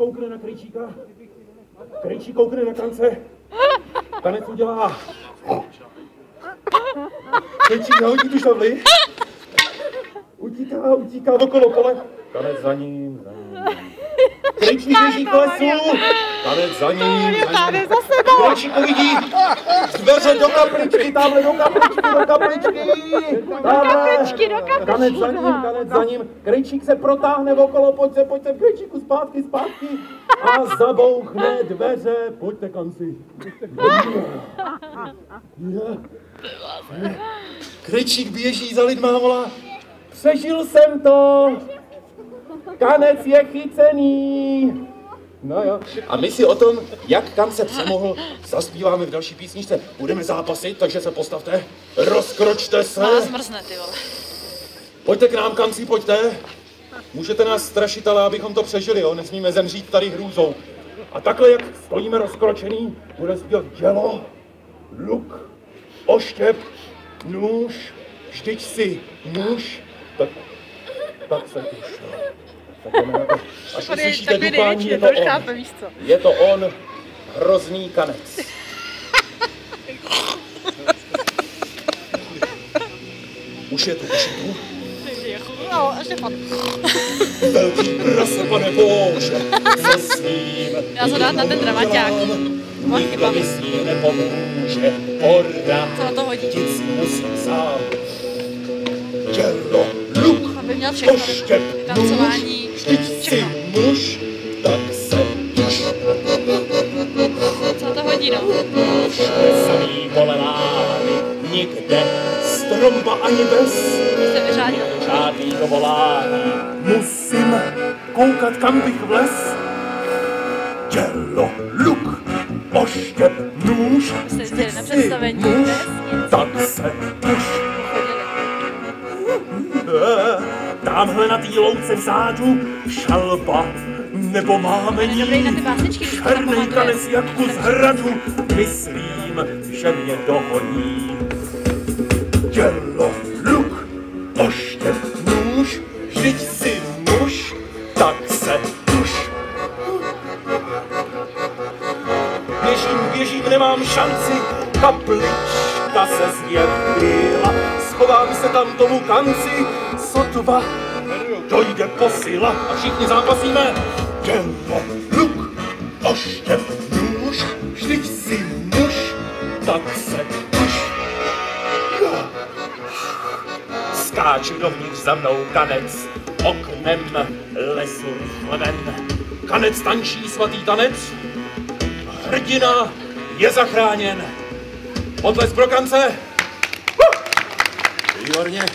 koukne na Krejčíka, Krejčík koukne na Kance, Kanec udělá. Krejčík nahodí tu šavli, utíká okolo pole, Kanec za ním. Krejčík běží k lesu, Kanec za ním. Krejčík uvidí dveře do kapličky, tamhle do kapličky. Kanec za ním. Krejčík se protáhne okolo, pojď se, Krejčíku, zpátky. A zabouchne dveře, pojďte, Kanci. Krejčík běží za lidma a volá, přežil jsem to, Kanec je chycený. No jo. A my si o tom, jak Kance přemohl, zaspíváme v další písničce. Budeme zápasit, takže se postavte, rozkročte se. Ale zmrzne, ty vole. Pojďte k nám, Kanci, pojďte. Můžete nás strašit, ale abychom to přežili, jo? Nesmíme zemřít tady hrůzou. A takhle, jak stojíme rozkročený, bude zpívat dělo, luk, oštěp, nůž, vždyť si muž, tak se tuš, no. Až uslyšíte dupání, je to on. Je to on, hrozný Kanec. Už je tu. No, až je pan. Velký prase, pane Bože, se s ním. Já se dát na ten dramaťák. Nikdo mi s ním nepomůže. Horda, co na to hodí? Nic musí sám. Dělo, luk, aby měl všechno. oštěp, tancování, vždyť si muž, tak se tuž. Co na to hodí, no? Všude samý polevány, nikde stromba ani bez. Jste vyřádil. Žádnýho volání, musím koukat, kam bych vlez. Dělo, luk, oštěp, nůž, Jste na představení. muž, tak se tuž. Tamhle na tý louce vzadu šalba, nebo máme ní černej Kanec jak kus hradu, myslím, že mě dohoní. Dělo, luk, oštěp, nůž, vždyť si muž, tak se tuž. Běžím, nemám šanci, kaplička se zjevila, schovám se tam tomu Kanci, sotva dojde posila a všichni zápasíme. Dělo, luk, oštěp, nůž, vždyť si muž, tak se tuž. Skáče dovnitř za mnou Kanec, oknem lezu rychle ven. Kanec tančí svatý tanec, hrdina je zachráněn. Potlesk pro Kance. Výborně.